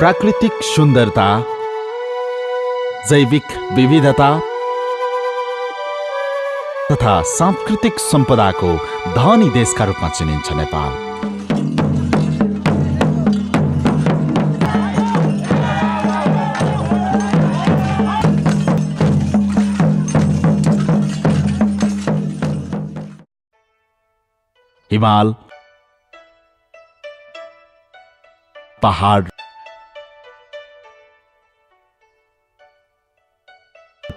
प्राकृतिक सुन्दरता, जैविक विविधता तथा सांस्कृतिक सम्पदाको धनी देशका रूपमा चिनिन्छ नेपाल। हिमाल, पहाड,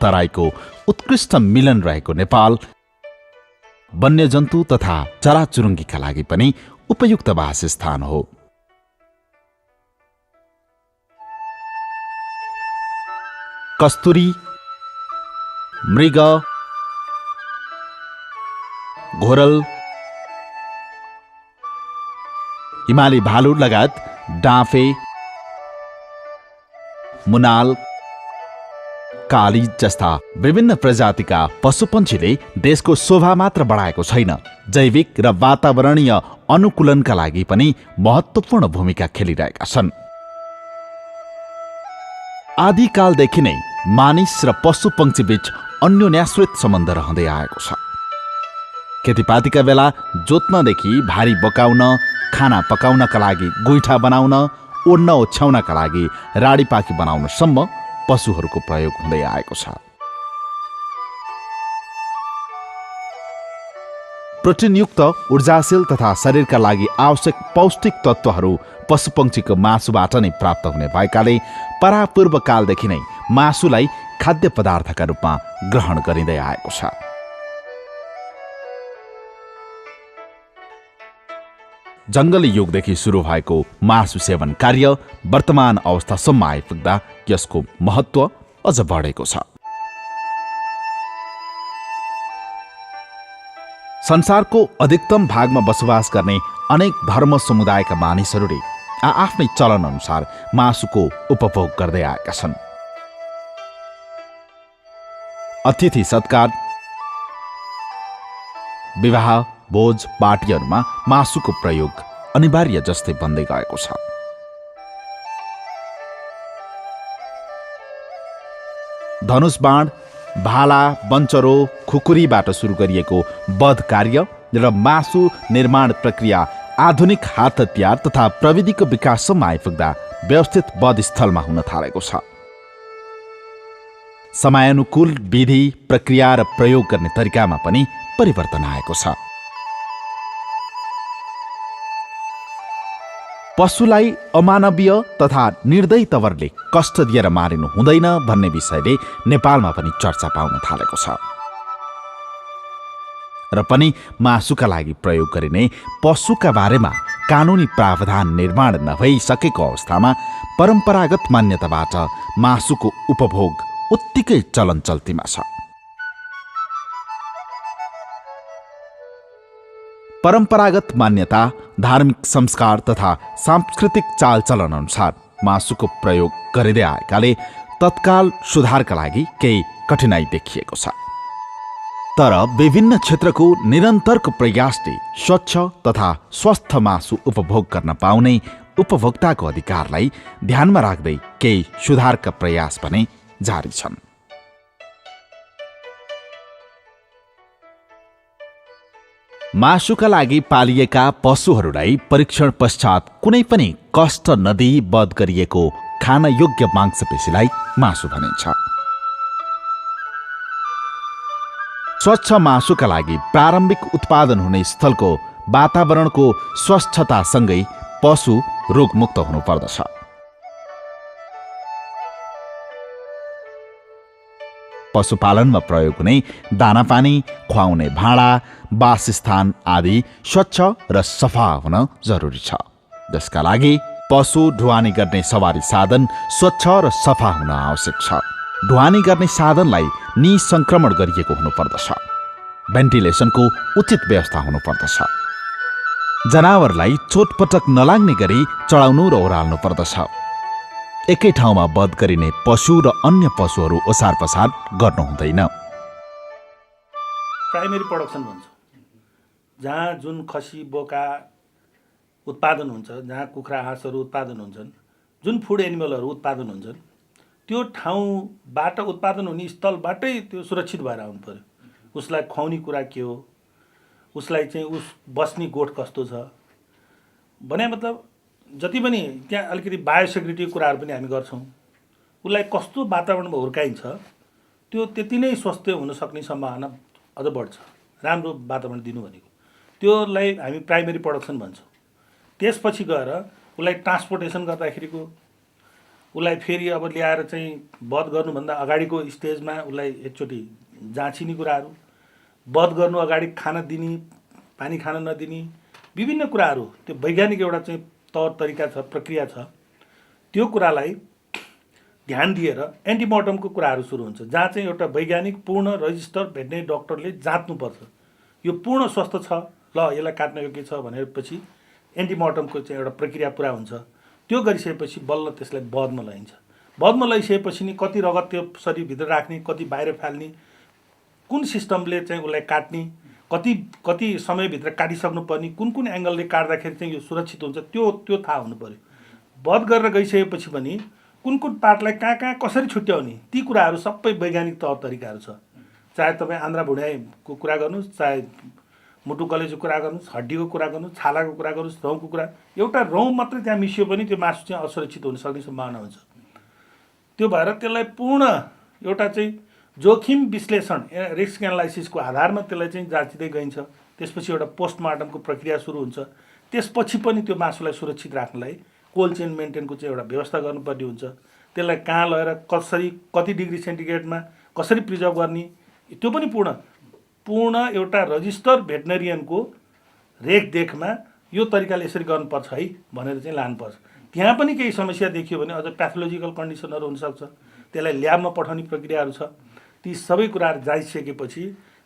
तराईको उत्कृष्ट मिलन रहेको नेपाल वन्यजन्तु तथा चराचुरुङ्गीका लागि पनि उपयुक्त वासस्थान हो। कस्तुरी, मृग, घोरल, हिमाली भालु लगायत डाँफे, मुनाल, काली जस्ता विभिन्न प्रजातिका पशुपन्छीले देशको शोभा मात्र बढाएको छैन, जैविक र वातावरणीय अनुकूलनका लागि पनि महत्त्वपूर्ण भूमिका खेलिरहेका छन्। आदिकालदेखि नै मानिस र पशुपक्षी बीच अन्योन्याश्रित सम्बन्ध रहँदै आएको छ। खेतीपातीका बेला जोत्नदेखि भारी बोकाउन, खाना पकाउनका लागि गुइठा बनाउन, ओड्न ओछ्याउनका लागि राडीपाखी बनाउनसम्म पशुहरूको प्रयोग हुँदै आएको छ। प्रोटिनयुक्त, ऊर्जाशील तथा शरीरका लागि आवश्यक पौष्टिक तत्त्वहरू पशुपक्षीको मासुबाट नै प्राप्त हुने भएकाले परापूर्व कालदेखि नै मासुलाई खाद्य पदार्थका रूपमा ग्रहण गरिँदै आएको छ। जङ्गली युगदेखि सुरु भएको मासु सेवन कार्य वर्तमान अवस्थासम्म आइपुग्दा यसको महत्त्व अझ बढेको छ। संसारको अधिकतम भागमा बसोबास गर्ने अनेक धर्म समुदायका मानिसहरूले आफ्नै चलन अनुसार मासुको उपभोग गर्दै आएका छन्। अतिथि सत्कार, विवाह, भोज पार्टीहरूमा मासुको प्रयोग अनिवार्य जस्तै बन्दै गएको छ। धनुष बाण, भाला, बन्चरो, खुकुरीबाट सुरु गरिएको वध कार्य र मासु निर्माण प्रक्रिया आधुनिक हात हतियार तथा प्रविधिको विकाससम्म आइपुग्दा व्यवस्थित वधस्थलमा हुन थालेको छ। समयानुकूल विधि, प्रक्रिया र प्रयोग गर्ने तरिकामा पनि परिवर्तन आएको छ। पशुलाई अमानवीय तथा निर्दयी तवरले कष्ट दिएर मारिनु हुँदैन भन्ने विषयले नेपालमा पनि चर्चा पाउन थालेको छ। र पनि मासुका लागि प्रयोग गरिने पशुका बारेमा कानुनी प्रावधान निर्माण नभइसकेको अवस्थामा परम्परागत मान्यताबाट मासुको उपभोग उत्तिकै चलन चल्तीमा छ। परम्परागत मान्यता, धार्मिक संस्कार तथा सांस्कृतिक चालचलन अनुसार मासुको प्रयोग गरिँदै आएकाले तत्काल सुधारका लागि केही कठिनाई देखिएको छ। तर विभिन्न क्षेत्रको निरन्तरको प्रयासले स्वच्छ तथा स्वस्थ मासु उपभोग गर्न पाउने उपभोक्ताको अधिकारलाई ध्यानमा राख्दै केही सुधारका प्रयास पनि जारी छन्। मासुका लागि पालिएका पशुहरूलाई परीक्षण पश्चात कुनै पनि कष्ट नदिई वध गरिएको खान योग्य मांसपेशीलाई मासु भनिन्छ। स्वच्छ मासुका लागि प्रारम्भिक उत्पादन हुने स्थलको वातावरणको स्वच्छतासँगै पशु रोगमुक्त हुनुपर्दछ। पशुपालनमा प्रयोग हुने दानापानी, खुवाउने भाँडा, वासस्थान आदि स्वच्छ र सफा हुन जरुरी छ। जसका लागि पशु ढुवानी गर्ने सवारी साधन स्वच्छ र सफा हुन आवश्यक छ। ढुवानी गर्ने साधनलाई निसंक्रमण गरिएको हुनुपर्दछ। भेन्टिलेसनको उचित व्यवस्था हुनुपर्दछ। जनावरलाई चोटपटक नलाग्ने गरी चढाउनु र ओह्राल्नु पर्दछ। एकै ठाउँमा वध गरिने पशु र अन्य पशुहरू ओसार पसार गर्नु हुँदैन। प्राइमेरी प्रोडक्सन भन्छ, जहाँ जुन खसी बोका उत्पादन हुन्छ, जहाँ कुखुरा हाँसहरू उत्पादन हुन्छन्, जुन फुड एनिमलहरू उत्पादन हुन्छन् त्यो ठाउँबाट उत्पादन हुने स्थलबाटै त्यो सुरक्षित भएर आउनु पर्यो। उसलाई खुवाउने कुरा के हो, उसलाई चाहिँ उस बस्ने गोठ कस्तो छ भने मतलब जति पनि त्यहाँ अलिकति बायोसेक्युरिटी कुराहरू पनि हामी गर्छौँ। उसलाई कस्तो वातावरणमा हुर्काइन्छ त्यो त्यति नै स्वस्थ हुन सक्ने सम्भावना अझ बढ्छ। राम्रो वातावरण दिनु भनेको त्योलाई हामी प्राइमेरी प्रोडक्सन भन्छौँ। त्यसपछि गएर उसलाई ट्रान्सपोर्टेसन गर्दाखेरिको उसलाई फेरि अब ल्याएर चाहिँ वध गर्नुभन्दा अगाडिको स्टेजमा उसलाई एकचोटि जाँचिने कुराहरू, वध गर्नु अगाडि खान दिने, पानी खान नदिने, विभिन्न कुराहरू त्यो वैज्ञानिक एउटा चाहिँ तौर तरिका छ, प्रक्रिया छ। त्यो कुरालाई ध्यान दिएर एन्टिमोर्टमको कुराहरू सुरु हुन्छ, जहाँ चाहिँ एउटा वैज्ञानिक पूर्ण रजिस्टर भेट्ने डक्टरले जाँच्नुपर्छ यो पूर्ण स्वस्थ छ, ल यसलाई काट्न योग्य छ भनेपछि एन्टिमोर्टमको चाहिँ एउटा प्रक्रिया पुरा हुन्छ। त्यो गरिसकेपछि बल्ल त्यसलाई वधमा लैन्छ। वधमा लैसकेपछि नि कति रगत त्यो शरीरभित्र राख्ने, कति बाहिर फाल्ने, कुन सिस्टमले चाहिँ उसलाई काट्ने, कति समयभित्र काटिसक्नुपर्ने, कुन एङ्गलले काट्दाखेरि चाहिँ यो सुरक्षित हुन्छ त्यो थाहा हुनु पऱ्यो। वध गरेर गइसकेपछि पनि कुन पार्टलाई कहाँ कसरी छुट्याउने ती कुराहरू सबै वैज्ञानिक तौर तरिकाहरू छ। चाहे तपाईँ आन्द्रा भुँड्याइको कुरा गर्नुहोस्, चाहे मुटु कलेजको कुरा गर्नुहोस्, हड्डीको कुरा गर्नुहोस्, छालाको कुरा गर्नुहोस्, रौँको कुरा, एउटा रौँ मात्रै त्यहाँ मिसियो पनि त्यो मासु चाहिँ असुरक्षित हुन सक्ने सम्भावना हुन्छ। त्यो भएर त्यसलाई पूर्ण एउटा चाहिँ जोखिम विश्लेषण रिस्क एनालाइसिसको आधारमा त्यसलाई चाहिँ जाँचिँदै गइन्छ। त्यसपछि एउटा पोस्टमार्टमको प्रक्रिया सुरु हुन्छ। त्यसपछि पनि त्यो मासुलाई सुरक्षित राख्नलाई कोल्ड चेन मेन्टेनको चाहिँ एउटा व्यवस्था गर्नुपर्ने हुन्छ। त्यसलाई कहाँ लगेर कसरी, कति डिग्री सेन्टिग्रेडमा कसरी प्रिजर्भ गर्ने, त्यो पनि पूर्ण एउटा रजिस्टर भेटनेरियनको रेखदेखमा यो तरिकाले यसरी गर्नुपर्छ है भनेर चाहिँ लानुपर्छ। त्यहाँ पनि केही समस्या देखियो भने अझ प्याथोलोजिकल कन्डिसनहरू हुनसक्छ, त्यसलाई ल्याबमा पठाउने प्रक्रियाहरू छ। ती सबै कुराहरू जाँचिसकेपछि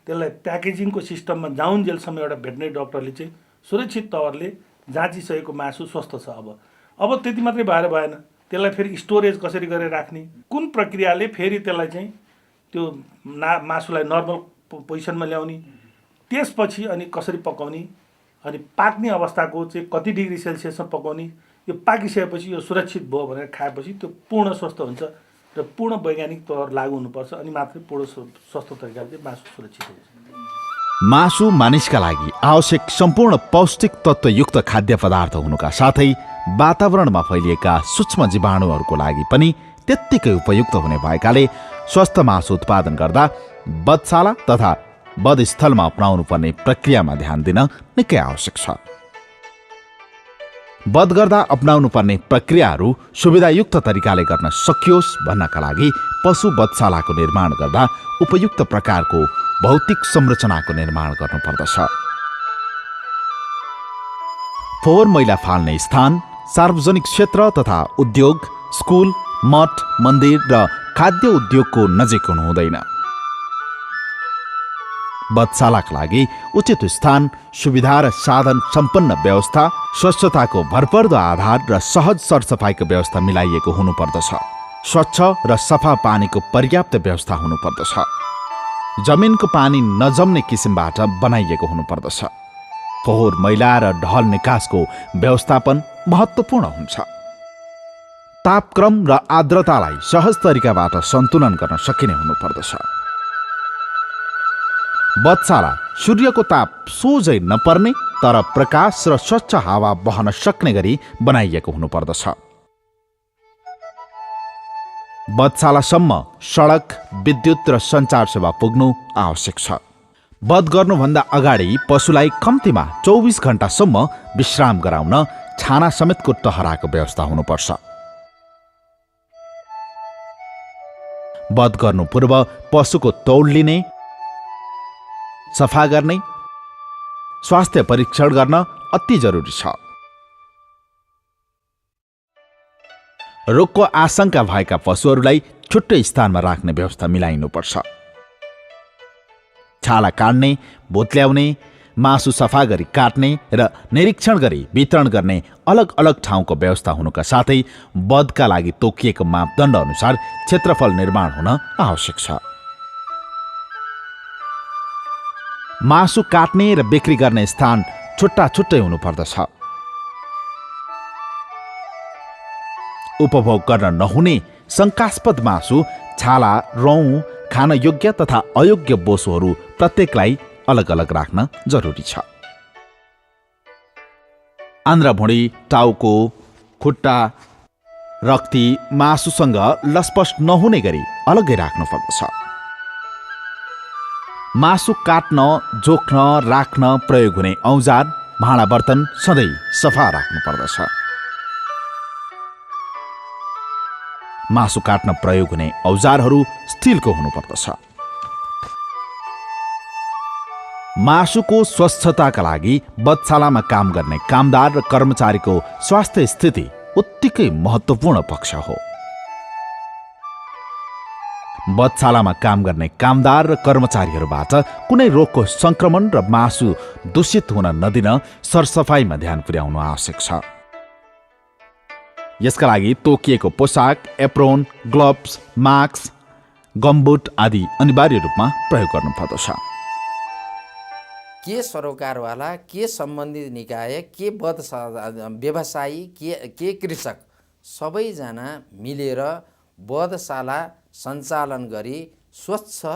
त्यसलाई प्याकेजिङको सिस्टममा जाउन्जेलसम्म एउटा भेटनेरी डक्टरले चाहिँ सुरक्षित तवरले जाँचिसकेको मासु स्वस्थ छ। अब त्यति मात्रै भएर भएन, त्यसलाई फेरि स्टोरेज कसरी गरेर राख्ने, कुन प्रक्रियाले फेरि त्यसलाई चाहिँ त्यो मासुलाई नर्मल पोजिसनमा ल्याउने, त्यसपछि अनि कसरी पकाउने, अनि पाक्ने अवस्थाको चाहिँ कति डिग्री सेल्सियसमा पकाउने, यो पाकिसकेपछि यो सुरक्षित भयो भनेर खाएपछि त्यो पूर्ण स्वस्थ हुन्छ र पूर्ण वैज्ञानिक तौर लागू हुनुपर्छ, अनि मात्रै पूर्ण स्वस्थ तरिकाले चाहिँ मासु सुरक्षित हुन्छ। मासु मानिसका लागि आवश्यक सम्पूर्ण पौष्टिक तत्त्वयुक्त खाद्य पदार्थ हुनुका साथै वातावरणमा फैलिएका सूक्ष्म जीवाणुहरूको लागि पनि त्यत्तिकै उपयुक्त हुने भएकाले स्वस्थ मासु उत्पादन गर्दा वधशाला तथा वधस्थलमा अपनाउनु पर्ने प्रक्रियामा ध्यान दिन निकै आवश्यक छ। वध गर्दा अपनाउनु पर्ने प्रक्रियाहरू सुविधायुक्त तरिकाले गर्न सकियोस् भन्नका लागि पशु वधशालाको निर्माण गर्दा उपयुक्त प्रकारको भौतिक संरचनाको निर्माण गर्नुपर्दछ। फोहोर मैला फाल्ने स्थान, सार्वजनिक क्षेत्र तथा उद्योग, स्कुल, मठ, मन्दिर र खाद्य उद्योगको नजिक हुनु हुँदैन। वधशालाका लागि उचित स्थान, सुविधा र साधन सम्पन्न व्यवस्था, स्वच्छताको भरपर्दो आधार र सहज सरसफाइको व्यवस्था मिलाइएको हुनुपर्दछ। स्वच्छ र सफा पानीको पर्याप्त व्यवस्था हुनुपर्दछ। जमिनको पानी नजम्ने किसिमबाट बनाइएको हुनुपर्दछ। फोहोर मैला र ढल निकासको व्यवस्थापन महत्त्वपूर्ण हुन्छ। तापक्रम र आर्द्रतालाई सहज तरिकाबाट सन्तुलन गर्न सकिने हुनुपर्दछ। वधशाला सूर्यको ताप सोझै नपर्ने तर प्रकाश र स्वच्छ हावा बहन सक्ने गरी बनाइएको हुनुपर्दछ। वधशालासम्म सडक, विद्युत र सञ्चार सेवा पुग्नु आवश्यक छ। वध गर्नुभन्दा अगाडि पशुलाई कम्तीमा 24 घण्टासम्म विश्राम गराउन छाना समेतको टहराको व्यवस्था हुनुपर्छ। वध गर्नु पूर्व पशुको तौल लिने, सफा गर्ने, स्वास्थ्य परीक्षण गर्न अति जरुरी छ। रोगको आशंका भएका पशुहरूलाई छुट्टै स्थानमा राख्ने व्यवस्था मिलाइनुपर्छ। छाला काट्ने, भुत्ल्याउने, मासु सफा गरी काट्ने र निरीक्षण गरी वितरण गर्ने अलग अलग ठाउँको व्यवस्था हुनुका साथै वधका लागि तोकिएको मापदण्ड अनुसार क्षेत्रफल निर्माण हुन आवश्यक छ। मासु काट्ने र बिक्री गर्ने स्थान छुट्टा छुट्टै हुनुपर्दछ। उपभोग गर्न नहुने शङ्कास्पद मासु, छाला, रौँ, खान योग्य तथा अयोग्य बोसोहरू प्रत्येकलाई अलग अलग राख्न जरुरी छ। आन्द्राभुँडी, टाउको, खुट्टा, रक्ती मासुसँग लसपस नहुने गरी अलग्गै राख्नु पर्दछ। मासु काट्न, जोख्न, राख्न प्रयोग हुने औजार, भाँडा बर्तन सधैँ सफा राख्नु पर्दछ। मासु काट्न प्रयोग हुने औजारहरू स्टिलको हुनुपर्दछ। मासुको स्वच्छताका लागि बधशालामा काम गर्ने कामदार र कर्मचारीको स्वास्थ्य स्थिति उत्तिकै महत्त्वपूर्ण पक्ष हो। बधशालामा काम गर्ने कामदार र कर्मचारीहरूबाट कुनै रोगको संक्रमण र मासु दूषित हुन नदिन सरसफाइमा ध्यान पुर्याउनु आवश्यक छ। यसका लागि तोकिएको पोसाक, एप्रोन, ग्लोभ्स, मास्क, गमबुट आदि अनिवार्य रूपमा प्रयोग गर्नुपर्दछ। के सरोकारवाला, के सम्बन्धित निकाय, के व्यवसायी, के कृषक सबैजना मिलेर बधशाला सञ्चालन गरी स्वच्छ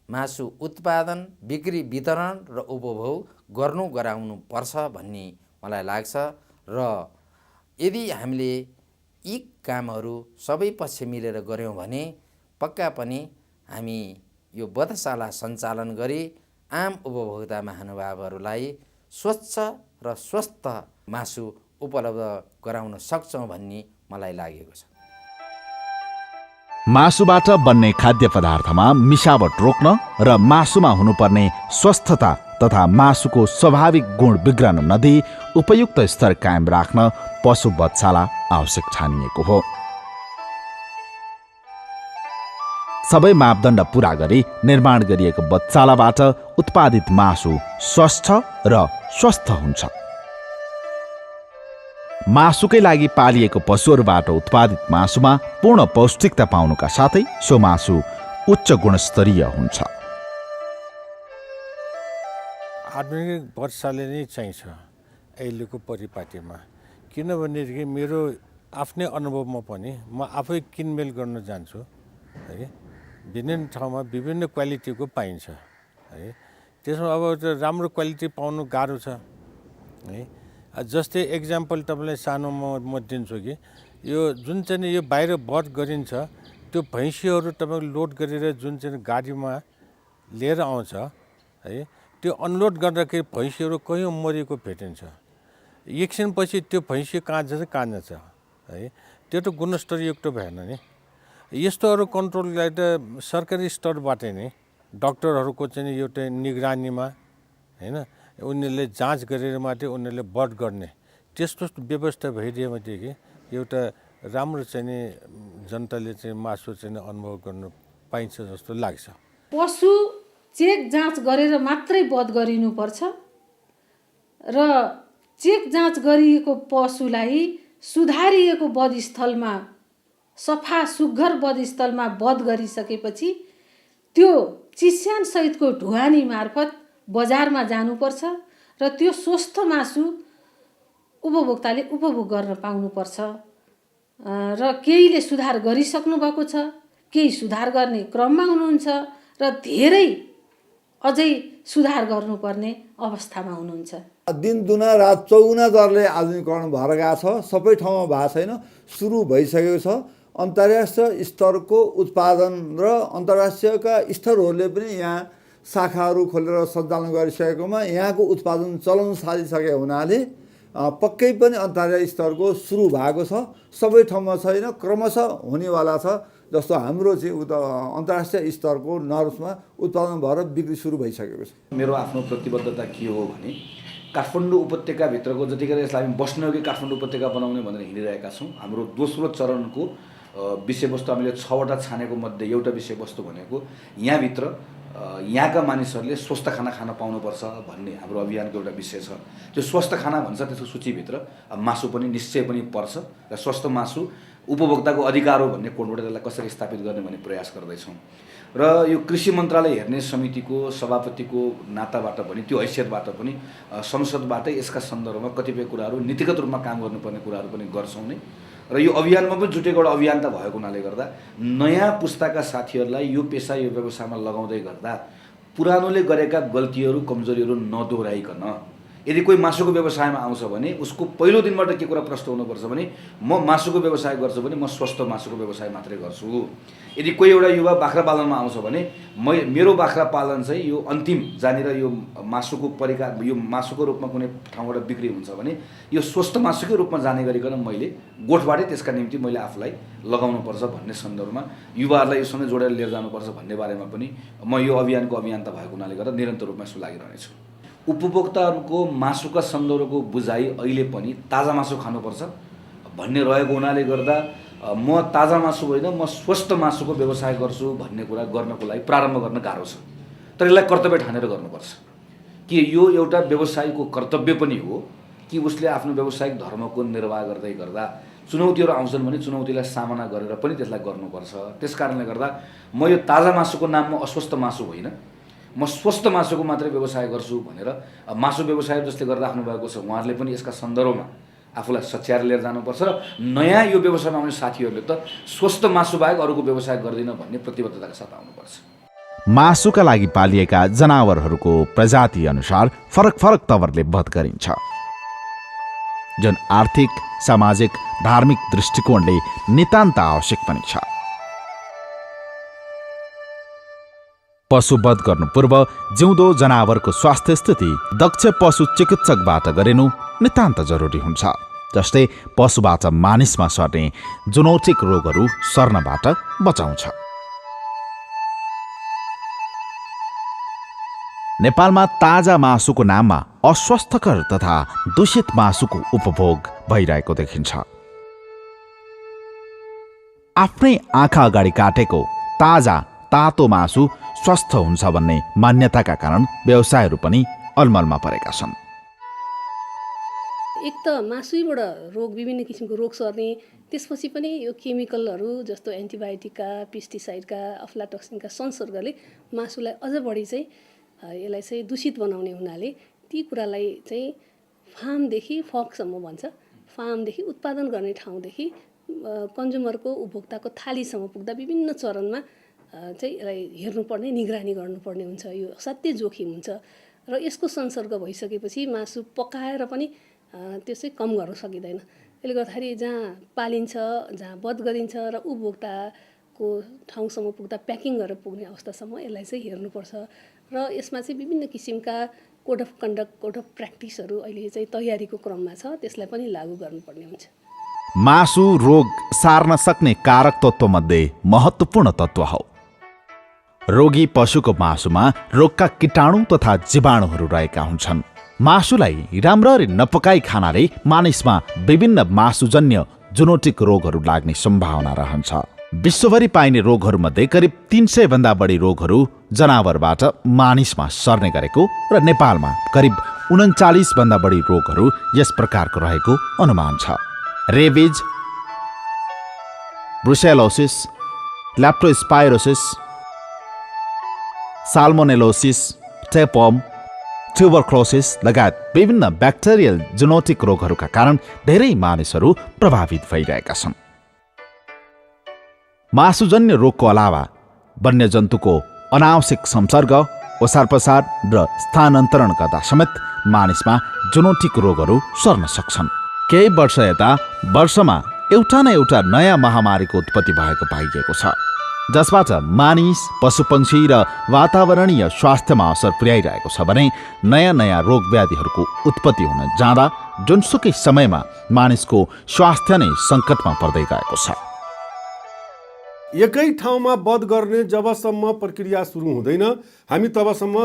मासु उत्पादन, बिक्री, वितरण र उपभोग गराउनु पर्छ भन्ने मलाई लाग्छ। र यदि हामीले यी कामहरू सबै पक्ष मिलेर गऱ्यौँ भने पक्का पनि हामी यो बधशाला सञ्चालन गरी आम उपभोक्ता महानुभावहरूलाई स्वच्छ र स्वस्थ मासु उपलब्ध गराउन सक्छौँ भन्ने मलाई लागेको छ। मासुबाट बन्ने खाद्य पदार्थमा मिसावट रोक्न र मासुमा हुनुपर्ने स्वस्थता तथा मासुको स्वाभाविक गुण बिग्रन नदिई उपयुक्त स्तर कायम राख्न पशु बधशाला आवश्यक ठानिएको हो। सबै मापदण्ड पूरा गरी निर्माण गरिएको बधशालाबाट उत्पादित मासु स्वस्थ र स्वस्थ हुन्छ। मासुकै लागि पालिएको पशुहरूबाट उत्पादित मासुमा पूर्ण पौष्टिकता पाउनुका साथै सो मासु उच्च गुणस्तरीय हुन्छ। आधुनिक बधशाला नै चाहिन्छ अहिलेको परिपाटीमा, किनभनेदेखि मेरो आफ्नै अनुभवमा पनि म आफै किनमेल गर्न जान्छु है। विभिन्न ठाउँमा विभिन्न क्वालिटीको पाइन्छ है। त्यसमा अब राम्रो क्वालिटी पाउनु गाह्रो छ है। जस्तै एक्जाम्पल तपाईँलाई सानो म दिन्छु कि यो जुन चाहिँ यो बाहिर बध गरिन्छ त्यो भैँसीहरू तपाईँको लोड गरेर जुन चाहिँ गाडीमा लिएर आउँछ है, त्यो अनलोड गर्दाखेरि भैँसीहरू कहीँ मरेको भेटिन्छ। एकछिनपछि त्यो भैँसी कहाँ जान्छ है, त्यो त गुणस्तरयुक्त भएन नि। यस्तोहरू कन्ट्रोललाई त सरकारी स्तरबाट नै डक्टरहरूको चाहिँ एउटा निगरानीमा होइन, उनीहरूले जाँच गरेर मात्रै उनीहरूले बध गर्ने त्यस्तो व्यवस्था भइदिएदेखि एउटा राम्रो चाहिँ जनताले चाहिँ मासु चाहिँ अनुभव गर्न पाइन्छ जस्तो लाग्छ। पशु चेक जाँच गरेर मात्रै बध गरिनुपर्छ र चेक जाँच गरिएको पशुलाई सुधारिएको बधस्थलमा, सफा सुग्घर बधस्थलमा बध गरिसकेपछि त्यो चिस्यानसहितको ढुवानी मार्फत बजारमा जानुपर्छ र त्यो स्वस्थ मासु उपभोक्ताले उपभोग गर्न पाउनुपर्छ। र केहीले सुधार गरिसक्नु भएको छ, केही सुधार गर्ने क्रममा हुनुहुन्छ र धेरै अझै सुधार गर्नुपर्ने अवस्थामा हुनुहुन्छ। दिन दुना रात चौगुना दरले आधुनिकीकरण भएर गएको छ। सबै ठाउँमा भएको छैन, सुरु भइसकेको छ। अन्तर्राष्ट्रिय स्तरको उत्पादन र अन्तर्राष्ट्रियका स्तरहरूले पनि यहाँ शाखाहरू खोलेर सञ्चालन गरिसकेकोमा यहाँको उत्पादन चलाउन थालिसके हुनाले पक्कै पनि अन्तर्राष्ट्रिय स्तरको सुरु भएको छ। सबै ठाउँमा छैन, क्रमशः हुनेवाला छ। जस्तो हाम्रो चाहिँ अन्तर्राष्ट्रिय स्तरको नर्म्समा उत्पादन भएर बिक्री सुरु भइसकेको छ। मेरो आफ्नो प्रतिबद्धता के हो भने काठमाडौँ उपत्यकाभित्रको जतिखेर यसलाई हामी बस्नेयोग्य काठमाडौँ उपत्यका बनाउने भनेर हिँडिरहेका छौँ। हाम्रो दोस्रो चरणको विषयवस्तु हामीले 6वटा छानेको मध्ये एउटा विषयवस्तु भनेको यहाँभित्र यहाँका मानिसहरूले स्वस्थ खाना खान पाउनुपर्छ भन्ने हाम्रो अभियानको एउटा विषय छ। त्यो स्वस्थ खाना भन्छ, त्यसको सूचीभित्र मासु पनि निश्चय पनि पर्छ र स्वस्थ मासु उपभोक्ताको अधिकार हो भन्ने कोणबाट त्यसलाई कसरी स्थापित गर्ने भन्ने प्रयास गर्दैछौँ। र यो कृषि मन्त्रालय हेर्ने समितिको सभापतिको नाताबाट पनि, त्यो हैसियतबाट पनि संसदबाटै यसका सन्दर्भमा कतिपय कुराहरू नीतिगत रूपमा काम गर्नुपर्ने कुराहरू पनि गर्छौँ नै। र यो अभियानमा पनि जुटेको एउटा अभियान्ता भएको हुनाले गर्दा नयाँ पुस्ताका साथीहरूलाई यो पेसा यो व्यवसायमा लगाउँदै गर्दा पुरानोले गरेका गल्तीहरू कमजोरीहरू नदोहोऱ्याइकन यदि कोही मासुको व्यवसायमा आउँछ भने उसको पहिलो दिनबाट के कुरा प्रश्न हुनुपर्छ भने म मासुको व्यवसाय गर्छु भने म स्वस्थ मासुको व्यवसाय मात्रै गर्छु। यदि कोही एउटा युवा बाख्रा पालनमा आउँछ भने मेरो बाख्रा पालन चाहिँ यो अन्तिम जहाँनिर यो मासुको यो मासुको रूपमा कुनै ठाउँबाट बिक्री हुन्छ भने यो स्वस्थ मासुकै रूपमा जाने गरिकन मैले गोठबाटै त्यसका निम्ति मैले आफूलाई लगाउनुपर्छ भन्ने सन्दर्भमा युवाहरूलाई योसँग जोडेर लिएर जानुपर्छ भन्ने बारेमा पनि म यो अभियानको अभियन्ता भएको हुनाले गर्दा निरन्तर रूपमा यसो लागिरहनेछु। उपभोक्ताहरूको मासुका सन्दर्भको बुझाइ अहिले पनि ताजा मासु खानुपर्छ भन्ने रहेको हुनाले गर्दा म ताजा मासु होइन म स्वस्थ मासुको व्यवसाय गर्छु भन्ने कुरा गर्नको लागि प्रारम्भ गर्न गाह्रो छ। तर यसलाई कर्तव्य ठानेर गर्नुपर्छ कि यो एउटा व्यवसायीको कर्तव्य पनि हो कि उसले आफ्नो व्यावसायिक धर्मको निर्वाह गर्दै गर्दा चुनौतीहरू आउँछन् भने चुनौतीलाई सामना गरेर पनि त्यसलाई गर्नुपर्छ। त्यस कारणले गर्दा म यो ताजा मासुको नाममा अस्वस्थ मासु होइन, म स्वस्थ मासुको मात्रै व्यवसाय गर्छु भनेर मासु व्यवसाय जसले गर्दा राख्नु भएको छ उहाँहरूले पनि यसका सन्दर्भमा आफूलाई सच्याएर लिएर जानुपर्छ र नयाँ यो व्यवसायमा आउने साथीहरूले त स्वस्थ मासु बाहेक अरूको व्यवसाय गर्दिन भन्ने प्रतिबद्धताका साथ आउनुपर्छ। मासुका लागि पालिएका जनावरहरूको प्रजाति अनुसार फरक फरक तवरले वध गरिन्छ, जुन आर्थिक, सामाजिक, धार्मिक दृष्टिकोणले नितान्त आवश्यक पनि छ। पशु वध गर्नु पूर्व जिउँदो जनावरको स्वास्थ्य स्थिति दक्ष पशु चिकित्सकबाट गरिनु नितान्त जरुरी हुन्छ, जसले पशुबाट मानिसमा सर्ने जुनोटिक रोगहरू सर्नबाट बचाउँछ। नेपालमा ताजा मासुको नाममा अस्वास्थ्यकर तथा दूषित मासुको उपभोग भइरहेको देखिन्छ। आफ्नै आँखा अगाडि काटेको ताजा तातो मासु स्वस्थ हुन्छ भन्ने मान्यताका कारण व्यवसायहरू पनि अलमलमा परेका छन्। एक त मासुबाट विभिन्न किसिमको रोग सर्ने, त्यसपछि पनि यो केमिकलहरू जस्तो एन्टिबायोटिकका, पेस्टिसाइडका, अफ्लाटोक्सिनका संसर्गले मासुलाई अझ बढी चाहिँ यसलाई चाहिँ दूषित बनाउने हुनाले ती कुरालाई चाहिँ फार्मदेखि फर्कसम्म भन्छ, फार्मदेखि उत्पादन गर्ने ठाउँदेखि कन्ज्युमरको उपभोक्ताको थालीसम्म पुग्दा विभिन्न चरणमा चाहिँ यसलाई हेर्नुपर्ने, निगरानी गर्नुपर्ने हुन्छ। यो असाध्यै जोखिम हुन्छ र यसको संसर्ग भइसकेपछि मासु पकाएर पनि त्यो चाहिँ कम गर्न सकिँदैन। त्यसले गर्दाखेरि जहाँ पालिन्छ, जहाँ वध गरिन्छ र उपभोक्ताको ठाउँसम्म पुग्दा प्याकिङ गरेर पुग्ने अवस्थासम्म यसलाई चाहिँ हेर्नुपर्छ र यसमा चाहिँ विभिन्न किसिमका code of conduct, code of प्र्याक्टिसहरू अहिले चाहिँ तयारीको क्रममा छ, त्यसलाई पनि लागू गर्नुपर्ने हुन्छ। मासु रोग सार्न सक्ने कारक तत्त्वमध्ये महत्त्वपूर्ण तत्त्व हो। रोगी पशुको मासुमा रोगका कीटाणु तथा जीवाणुहरू रहेका हुन्छन्। मासुलाई राम्ररी नपकाई खानाले मानिसमा विभिन्न मासुजन्य जुनोटिक रोगहरू लाग्ने सम्भावना रहन्छ। विश्वभरि पाइने रोगहरूमध्ये करिब 300 भन्दा बढी रोगहरू जनावरबाट मानिसमा सर्ने गरेको र नेपालमा करिब 39 भन्दा बढी रोगहरू यस प्रकारको रहेको अनुमान छ। रेबिज, ब्रुसेलोसिस, ल्याप्टोस्पाइरोसिस, साल्मोनेलोसिस, टेपम, ट्युबरक्लोसिस लगायत विभिन्न ब्याक्टेरियल जुनोटिक रोगहरूका कारण धेरै मानिसहरू प्रभावित भइरहेका छन्। मासुजन्य रोगको अलावा वन्यजन्तुको अनावश्यक संसर्ग, ओसारपसार र स्थानान्तरण गर्दा समेत मानिसमा जुनोटिक रोगहरू सर्न सक्छन्। केही वर्ष यता वर्षमा एउटा न एउटा नयाँ महामारीको उत्पत्ति भएको पाइएको छ, जसबाट मानिस, पशुपक्षी र वातावरणीय स्वास्थ्यमा असर पुर्याइरहेको छ भने नयाँ नयाँ रोग व्याधिहरूको उत्पत्ति हुन जाँदा जुनसुकै समयमा मानिसको स्वास्थ्य नै सङ्कटमा पर्दै गएको छ। एकै ठाउँमा वध गर्ने जबसम्म प्रक्रिया सुरु हुँदैन तबसम्म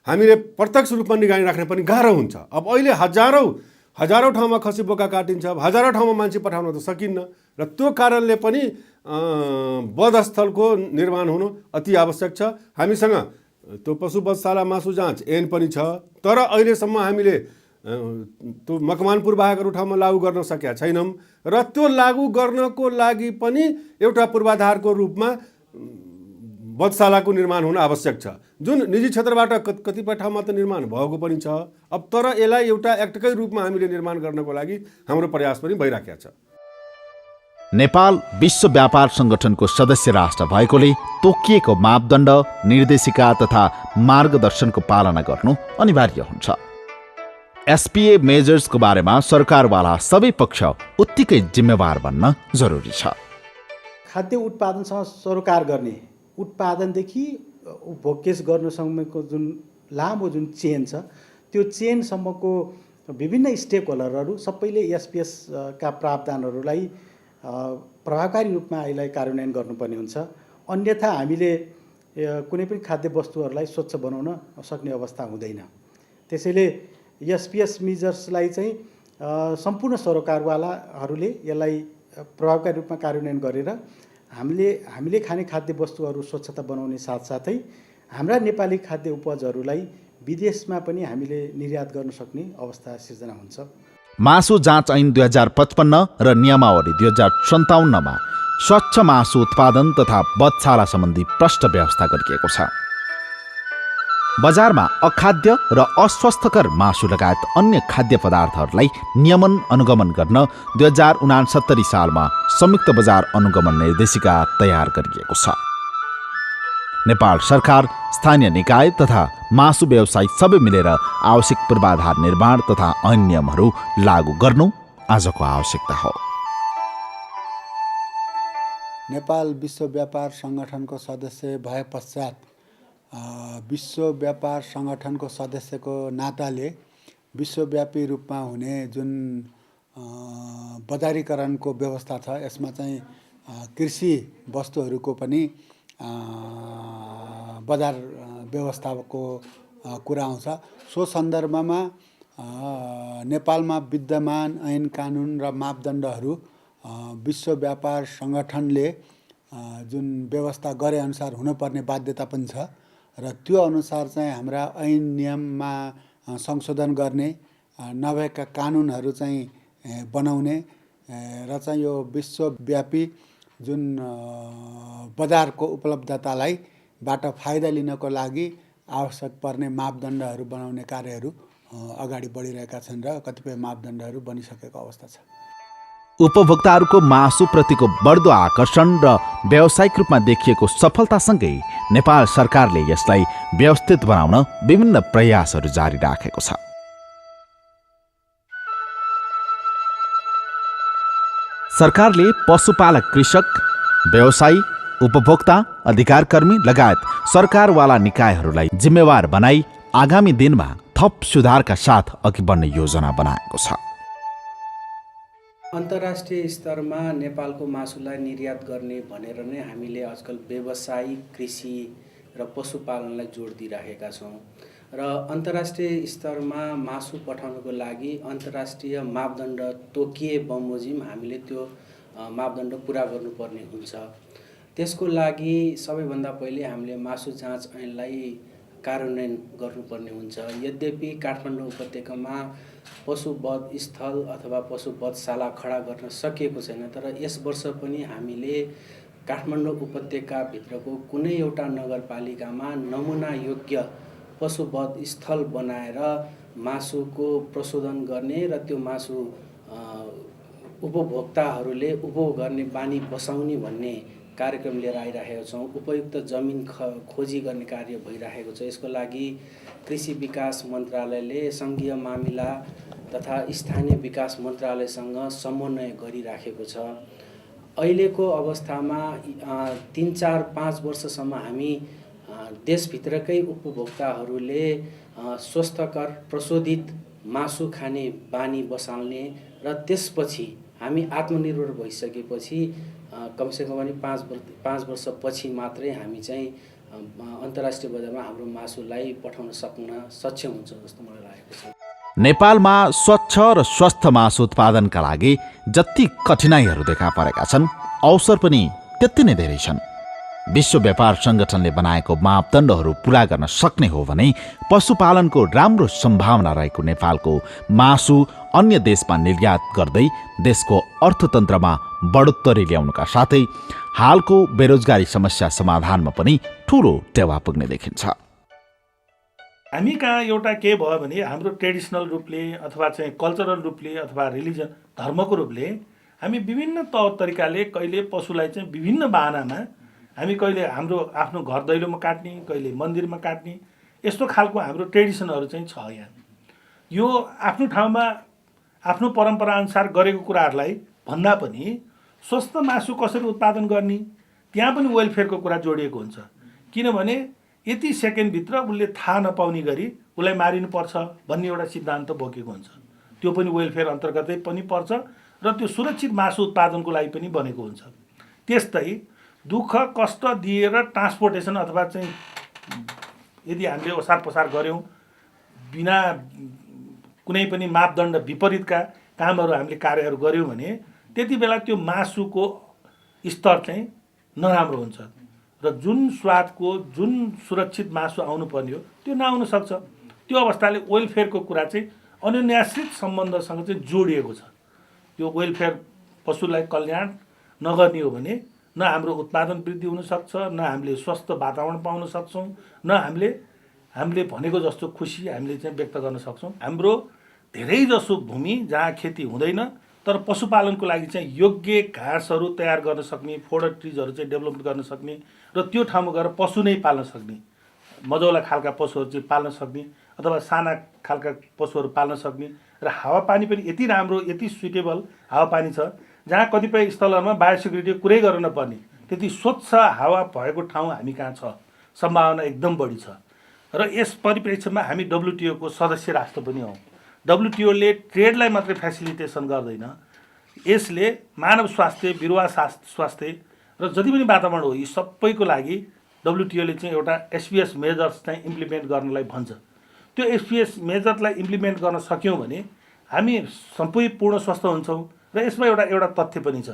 हामीले प्रत्यक्ष रूपमा निगरानी राख्ने पनि गाह्रो हुन्छ। अब अहिले हजारौँ ठाउँमा खसी बोका काटिन्छ, हजारौँ ठाउँमा मान्छे पठाउन त सकिन्न र त्यो कारणले पनि वधस्थलको निर्माण हुनु अति आवश्यक छ। हामीसँग त्यो पशु वधशाला मासु जाँच ऐन पनि छ, तर अहिलेसम्म हामीले त्यो मकवानपुर बाहेक अरू ठाउँमा लागू गर्न सकेका छैनौँ र त्यो लागू गर्नको लागि पनि एउटा पूर्वाधारको रूपमा वधशालाको निर्माण हुन आवश्यक छ, जुन निजी क्षेत्रबाट कतिपय ठाउँमा त निर्माण भएको पनि छ। अब तर यसलाई एउटा एक्टकै रूपमा हामीले निर्माण गर्नको लागि हाम्रो प्रयास पनि भइराखेको छ। नेपाल विश्व व्यापार सङ्गठनको सदस्य राष्ट्र भएकोले तोकिएको मापदण्ड, निर्देशिका तथा मार्गदर्शनको पालना गर्नु अनिवार्य हुन्छ। एसपीए मेजर्सको बारेमा सरकारवाला सबै पक्ष उत्तिकै जिम्मेवार बन्न जरुरी छ। खाद्य उत्पादनसँग सरोकार गर्ने, उत्पादनदेखि उपभोग्य गर्नुसम्मको जुन लामो जुन चेन छ, त्यो चेनसम्मको विभिन्न स्टेक होल्डरहरू सबैले एसपीएस का प्रावधानहरूलाई प्रभावकारी रूपमा यसलाई कार्यान्वयन गर्नुपर्ने हुन्छ। अन्यथा हामीले कुनै पनि खाद्य वस्तुहरूलाई स्वच्छ बनाउन सक्ने अवस्था हुँदैन। त्यसैले एसपीएस मेजर्सलाई चाहिँ सम्पूर्ण सरोकारवालाहरूले यसलाई प्रभावकारी रूपमा कार्यान्वयन गरेर हामीले खाने खाद्य वस्तुहरू स्वच्छता बनाउने साथसाथै हाम्रा नेपाली खाद्य उपजहरूलाई विदेशमा पनि हामीले निर्यात गर्न सक्ने अवस्था सिर्जना हुन्छ। मासु जाँच ऐन 2055 र नियमावली 2057 मा स्वच्छ मासु उत्पादन तथा बधशाला सम्बन्धी प्रष्ट व्यवस्था गरिएको छ। बजारमा अखाद्य र अस्वस्थकर मासु लगायत अन्य खाद्य पदार्थहरूलाई नियमन अनुगमन गर्न 2069 सालमा संयुक्त बजार अनुगमन निर्देशिका तयार गरिएको छ। नेपाल सरकार, स्थानीय निकाय तथा मासु व्यवसायी सबै मिलेर आवश्यक पूर्वाधार निर्माण तथा ऐन नियमहरू लागू गर्नु आजको आवश्यकता हो। नेपाल विश्व व्यापार सङ्गठनको सदस्य भए पश्चात विश्व व्यापार सङ्गठनको सदस्यको नाताले विश्वव्यापी रूपमा हुने जुन बजारीकरणको व्यवस्था छ, यसमा चाहिँ कृषि वस्तुहरूको पनि बजार व्यवस्थाको कुरा आउँछ। सो सन्दर्भमा नेपालमा विद्यमान ऐन कानुन र मापदण्डहरू विश्व व्यापार सङ्गठनले जुन व्यवस्था गरे अनुसार हुनुपर्ने बाध्यता पनि छ र त्यो अनुसार चाहिँ हाम्रा ऐन नियममा संशोधन गर्ने, नभएका कानुनहरू चाहिँ बनाउने र चाहिँ यो विश्वव्यापी जुन बजारको उपलब्धतालाई बाट फाइदा लिनको लागि आवश्यक पर्ने मापदण्डहरू बनाउने कार्यहरू अगाडि बढिरहेका छन् र कतिपय मापदण्डहरू बनिसकेको अवस्था छ। उपभोक्ताहरूको मासुप्रतिको बढ्दो आकर्षण र व्यावसायिक रूपमा देखिएको सफलतासँगै नेपाल सरकारले यसलाई व्यवस्थित बनाउन विभिन्न प्रयासहरू जारी राखेको छ। सरकारले पशुपालक, कृषक, व्यवसायी, उपभोक्ता अधिकारकर्मी लगायत सरकारवाला निकायहरूलाई जिम्मेवार बनाई आगामी दिनमा थप सुधारका साथ अघि बढ्ने योजना बनाएको छ। अन्तर्राष्ट्रिय स्तरमा नेपालको मासुलाई निर्यात गर्ने भनेर नै हामीले आजकल व्यवसायिक, कृषि र पशुपालनलाई जोड दिइराखेका छौँ र अन्तर्राष्ट्रिय स्तरमा मासु पठाउनको लागि अन्तर्राष्ट्रिय मापदण्ड तोकिए बमोजिम हामीले त्यो मापदण्ड पुरा गर्नुपर्ने हुन्छ। त्यसको लागि सबैभन्दा पहिले हामीले मासु जाँच ऐनलाई कार्यान्वयन गर्नुपर्ने हुन्छ। यद्यपि काठमाडौँ उपत्यकामा पशुवध स्थल अथवा पशुवधशाला खडा गर्न सकिएको छैन, तर यस वर्ष पनि हामीले काठमाडौँ उपत्यकाभित्रको कुनै एउटा नगरपालिकामा नमुना योग्य पशुवध स्थल बनाएर मासुको प्रशोधन गर्ने र त्यो मासु उपभोक्ताहरूले उपभोग गर्ने बानी बसाउने भन्ने कार्यक्रम लिएर आइरहेका छौँ। उपयुक्त जमिन खोजी गर्ने कार्य भइरहेको छ। यसको लागि कृषि विकास मन्त्रालयले सङ्घीय मामिला तथा स्थानीय विकास मन्त्रालयसँग समन्वय गरिराखेको छ। अहिलेको अवस्थामा 3-4-5 वर्षसम्म हामी देशभित्रकै उपभोक्ताहरूले स्वस्थकर प्रशोधित मासु खाने बानी बसाल्ने र त्यसपछि हामी आत्मनिर्भर भइसकेपछि कमसेकम पनि 5 वर्षपछि मात्रै हामी चाहिँ अन्तर्राष्ट्रिय बजारमा हाम्रो मासुलाई पठाउन सक्षम हुन्छ जस्तो मलाई लागेको छ। नेपालमा स्वच्छ र स्वस्थ मासु उत्पादनका लागि जति कठिनाइहरू देखा परेका छन्, अवसर पनि त्यति नै धेरै छन्। विश्व व्यापार सङ्गठनले बनाएको मापदण्डहरू पुरा गर्न सक्ने हो भने पशुपालनको राम्रो सम्भावना रहेको नेपालको मासु अन्य देशमा निर्यात गर्दै देशको अर्थतन्त्रमा बढोत्तरी ल्याउनुका साथै हालको बेरोजगारी समस्या समाधानमा पनि ठूलो टेवा पुग्ने देखिन्छ। हामी कहाँ एउटा के भयो भने हाम्रो ट्रेडिसनल रूपले अथवा चाहिँ कल्चरल रूपले अथवा रिलिजन धर्मको रूपले हामी विभिन्न तौर तरिकाले कहिले पशुलाई चाहिँ विभिन्न बाहनामा हामी कहिले हाम्रो आफ्नो घर दैलोमा काट्ने, कहिले मन्दिरमा काट्ने, यस्तो खालको हाम्रो ट्रेडिसनहरू चाहिँ छ यहाँ। यो आफ्नो ठाउँमा आफ्नो परम्पराअनुसार गरेको कुराहरूलाई भन्दा पनि स्वस्थ मासु कसरी उत्पादन गर्ने त्यहाँ पनि वेलफेयरको कुरा जोडिएको हुन्छ। किनभने यति सेकेन्डभित्र उसले थाहा नपाउने गरी उसलाई मारिनुपर्छ भन्ने एउटा सिद्धान्त बोकेको हुन्छ। त्यो पनि वेलफेयर अन्तर्गतै पनि पर्छ र त्यो सुरक्षित मासु उत्पादनको लागि पनि बनेको हुन्छ। त्यस्तै दुःख कष्ट दिएर ट्रान्सपोर्टेसन अथवा चाहिँ यदि हामीले ओसार पसार गऱ्यौँ बिना कुनै पनि मापदण्ड विपरीतका कामहरू हामीले कार्यहरू गऱ्यौँ भने त्यति बेला त्यो मासुको स्तर चाहिँ नराम्रो हुन्छ र जुन स्वादको जुन सुरक्षित मासु आउनुपर्ने हो त्यो नआउन सक्छ। त्यो अवस्थाले वेलफेयरको कुरा चाहिँ अनुन्यासित सम्बन्धसँग चाहिँ जोडिएको छ। त्यो वेलफेयर पशुलाई कल्याण नगर्ने हो भने न हाम्रो उत्पादन वृद्धि हुनसक्छ, न हामीले स्वस्थ वातावरण पाउन सक्छौँ, न हामीले भनेको जस्तो खुसी हामीले चाहिँ व्यक्त गर्न सक्छौँ। हाम्रो धेरैजसो भूमि जहाँ खेती हुँदैन तर पशुपालनको लागि चाहिँ योग्य घाँसहरू तयार गर्न सक्ने, फोडर ट्रिजहरू चाहिँ डेभलप गर्न सक्ने र त्यो ठाउँमा गएर पशु नै पाल्न सक्ने, मजौला खालका पशुहरू चाहिँ पाल्न सक्ने अथवा साना खालका पशुहरू पाल्न सक्ने र हावापानी पनि यति राम्रो, यति सुइटेबल हावापानी छ जहाँ कतिपय स्थलहरूमा बायोसिक्युरिटीको कुरै गर्न नपर्ने त्यति स्वच्छ हावा भएको ठाउँ हामी कहाँ छ, सम्भावना एकदम बढी छ। र यस परिप्रेक्ष्यमा हामी WTO को सदस्य राष्ट्र पनि हौँ। WTO ले ट्रेडलाई मात्रै फेसिलिटेसन गर्दैन, यसले मानव स्वास्थ्य, बिरुवा स्वास्थ्य र जति पनि वातावरण हो यी सबैको लागि WTO ले चाहिँ एउटा SPS मेजर्स चाहिँ इम्प्लिमेन्ट गर्नलाई भन्छ। त्यो SPS मेजरलाई इम्प्लिमेन्ट गर्न सक्यौँ भने हामी सम्पूर्ण स्वस्थ हुन्छौँ। र यसमा एउटा तथ्य पनि छ,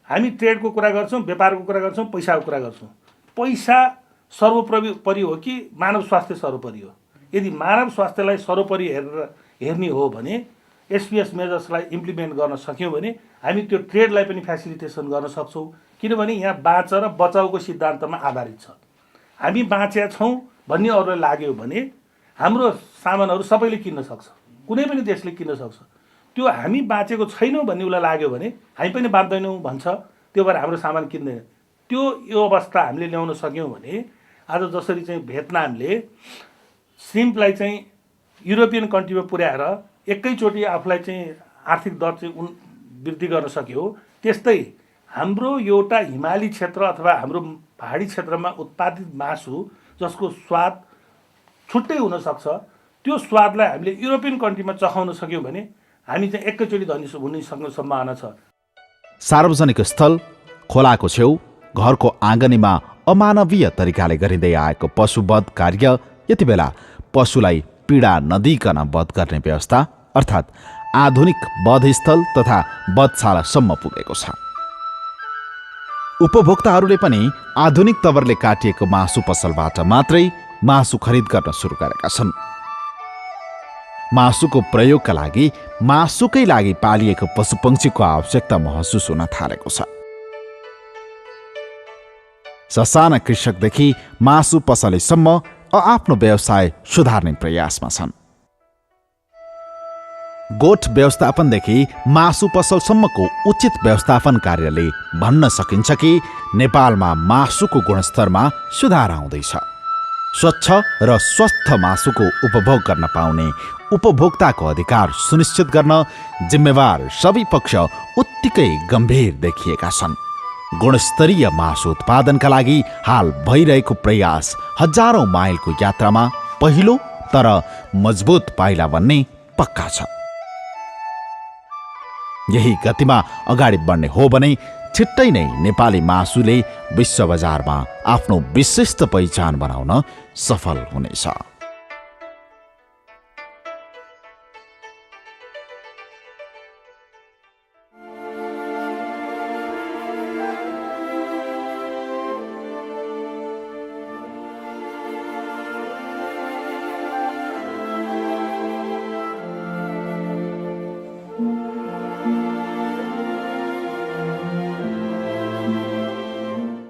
हामी ट्रेडको कुरा गर्छौँ, व्यापारको कुरा गर्छौँ, पैसाको कुरा गर्छौँ। पैसा सर्वोपरि हो कि मानव स्वास्थ्य सर्वोपरि हो? यदि मानव स्वास्थ्यलाई सर्वोपरि हेर्ने हो भने SPS मेजर्सलाई इम्प्लिमेन्ट गर्न सक्यौँ भने हामी त्यो ट्रेडलाई पनि फेसिलिटेसन गर्न सक्छौँ। किनभने यहाँ बाँच र बचाउको सिद्धान्तमा आधारित छ। हामी बाँचेका छौँ भन्ने अरूलाई लाग्यो भने हाम्रो सामानहरू सबैले किन्न सक्छ, कुनै पनि देशले किन्न सक्छ। त्यो हामी बाँचेको छैनौँ भन्ने उसलाई लाग्यो भने हामी पनि बाँच्दैनौँ भन्छ, त्यो भएर हाम्रो सामान किन्दैन। त्यो यो अवस्था हामीले ल्याउन सक्यौँ भने आज जसरी चाहिँ भियतनामले श्रिम्पलाई चाहिँ युरोपियन कन्ट्रीमा पुर्याएर एकैचोटि आफूलाई चाहिँ आर्थिक दर चाहिँ वृद्धि गर्न सक्यो, त्यस्तै हाम्रो एउटा हिमाली क्षेत्र अथवा हाम्रो पहाडी क्षेत्रमा उत्पादित मासु जसको स्वाद छुट्टै हुनसक्छ, त्यो स्वादलाई हामीले युरोपियन कन्ट्रीमा चखाउन सक्यौँ भने हामी चाहिँ एकैचोटि धनी हुने सक्ने सम्भावना छ। सार्वजनिक स्थल, खोलाको छेउ, घरको आँगनीमा अमानवीय तरिकाले गरिँदै आएको पशुवध कार्य यति बेला पशुलाई पीडा नदिकन वध गर्ने व्यवस्था अर्थात् आधुनिक वधस्थल तथा वधशालासम्म पुगेको छ। उपभोक्ताहरूले पनि आधुनिक तवरले काटिएको मासु पसलबाट मात्रै मासु खरिद गर्न सुरु गरेका छन्। मासुको प्रयोगका लागि मासुकै लागि पालिएको पशुपक्षीको आवश्यकता महसुस हुन थालेको छ। ससाना कृषकदेखि मासु पसलेसम्म आफ्नो व्यवसाय सुधार्ने प्रयासमा छन्। गोठ व्यवस्थापनदेखि मासु पसलसम्मको उचित व्यवस्थापन कार्यले भन्न सकिन्छ कि नेपालमा मासुको गुणस्तरमा सुधार आउँदैछ। स्वच्छ र स्वस्थ मासुको उपभोग गर्न पाउने उपभोक्ताको अधिकार सुनिश्चित गर्न जिम्मेवार सबै पक्ष उत्तिकै गम्भीर देखिएका छन्। गुणस्तरीय मासु उत्पादनका लागि हाल भइरहेको प्रयास हजारौं माइलको यात्रामा पहिलो तर मजबुत पाइला बन्ने पक्का छ। यही गतिमा अगाडि बढ्ने हो भने छिट्टै नै नेपाली मासुले विश्व बजारमा आफ्नो विशिष्ट पहिचान बनाउन सफल हुनेछ।